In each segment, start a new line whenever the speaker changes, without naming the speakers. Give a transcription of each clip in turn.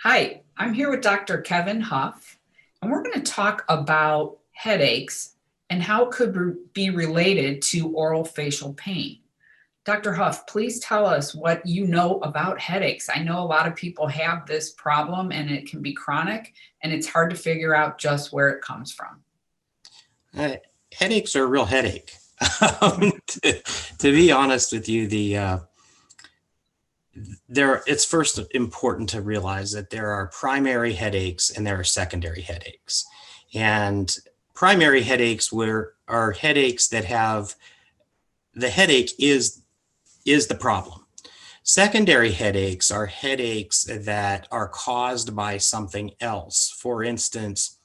Hi, I'm here with Dr. Kevin Huff, and we're going to talk about headaches and how it could be related to oral facial pain. Dr. Huff, please tell us what you know about headaches. I know a lot of people have this problem and it can be chronic, and it's hard to figure out just where it comes from.
Uh, Headaches are a real headache. To be honest with you, it's first important to realize that there are primary headaches and there are secondary headaches. And primary headaches are headaches that have the headache is the problem. Secondary headaches are headaches that are caused by something else. For instance,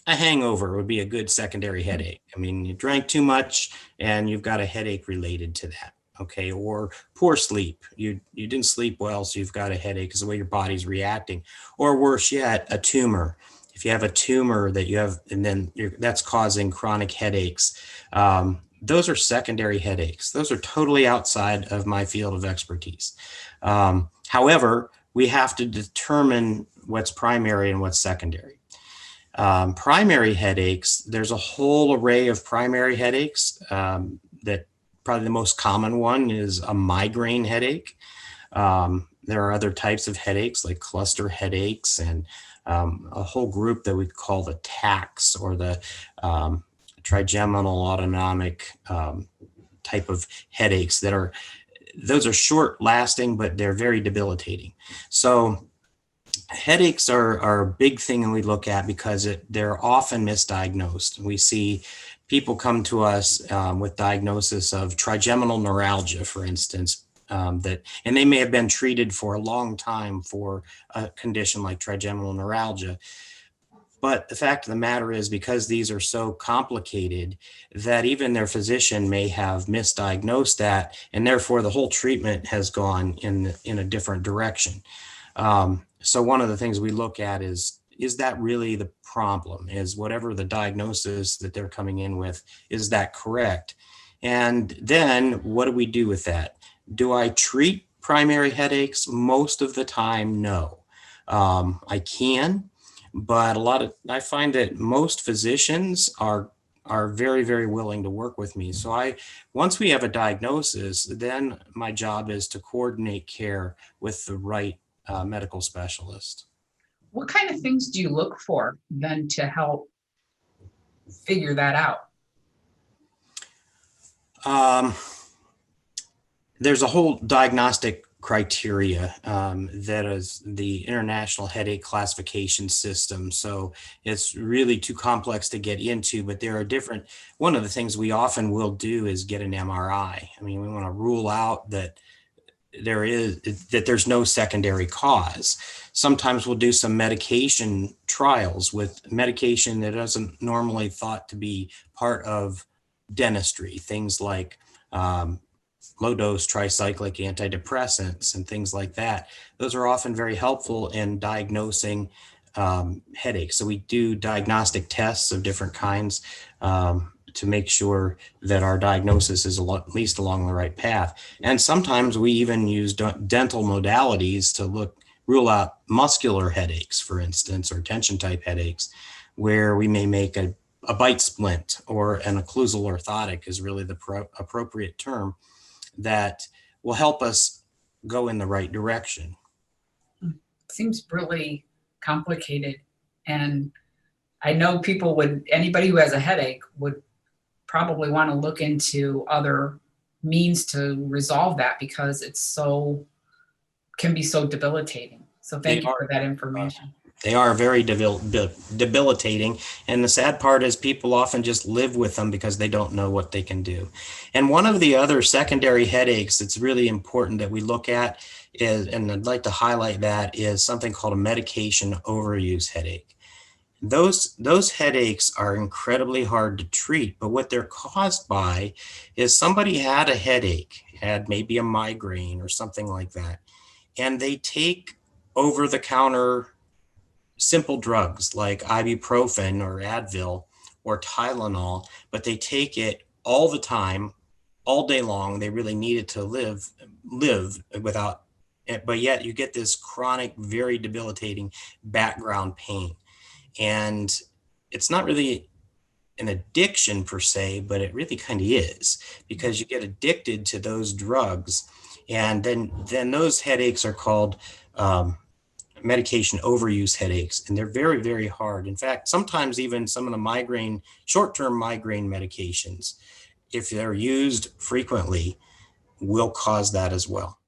a hangover would be a good secondary headache. I mean, you drank too much and you've got a headache related to that. Okay. Or poor sleep. You didn't sleep well, so you've got a headache because the way your body's reacting. Or worse yet, a tumor. If you have a tumor that you have, and then that's causing chronic headaches, those are secondary headaches. Those are totally outside of my field of expertise. However, we have to determine what's primary and what's secondary. Primary headaches, there's a whole array of primary headaches. That probably the most common one is a migraine headache. There are other types of headaches like cluster headaches and a whole group that we call the TACs, or the trigeminal autonomic type of headaches. Those are short lasting, but they're very debilitating. So headaches are a big thing that we look at because they're often misdiagnosed. We see people come to us with diagnosis of trigeminal neuralgia, for instance, and they may have been treated for a long time for a condition like trigeminal neuralgia. But the fact of the matter is, because these are so complicated, that even their physician may have misdiagnosed that, and therefore the whole treatment has gone in a different direction. So one of the things we look at is that really the problem? Is whatever the diagnosis that they're coming in with, is that correct? And then what do we do with that? Do I treat primary headaches? Most of the time, no. I can, but I find that most physicians are very, very willing to work with me. So once we have a diagnosis, then my job is to coordinate care with the right medical specialist.
What kind of things do you look for then to help figure that out?
There's a whole diagnostic criteria that is the International Headache Classification System. So it's really too complex to get into, but there are one of the things we often will do is get an MRI. I mean, we want to rule out that there's no secondary cause. Sometimes we'll do some medication trials with medication that isn't normally thought to be part of dentistry, things like low dose tricyclic antidepressants and things like that. Those are often very helpful in diagnosing headaches. So we do diagnostic tests of different kinds to make sure that our diagnosis is at least along the right path. And sometimes we even use dental modalities to rule out muscular headaches, for instance, or tension type headaches, where we may make a bite splint, or an occlusal orthotic is really the appropriate term, that will help us go in the right direction.
Seems really complicated. And I know anybody who has a headache would probably want to look into other means to resolve that, because can be so debilitating. So thank you for that information.
They are very debilitating. And the sad part is people often just live with them because they don't know what they can do. And one of the other secondary headaches that's really important that we look at is, and I'd like to highlight that, is something called a medication overuse headache. Those headaches are incredibly hard to treat, but what they're caused by is somebody had a headache, had maybe a migraine or something like that, and they take over-the-counter simple drugs like ibuprofen or Advil or Tylenol, but they take it all the time, all day long. They really need it to live without but yet you get this chronic, very debilitating background pain. And it's not really an addiction per se, but it really kind of is, because you get addicted to those drugs. And then those headaches are called medication overuse headaches, and they're very, very hard. In fact, sometimes even some of the short-term migraine medications, if they're used frequently, will cause that as well.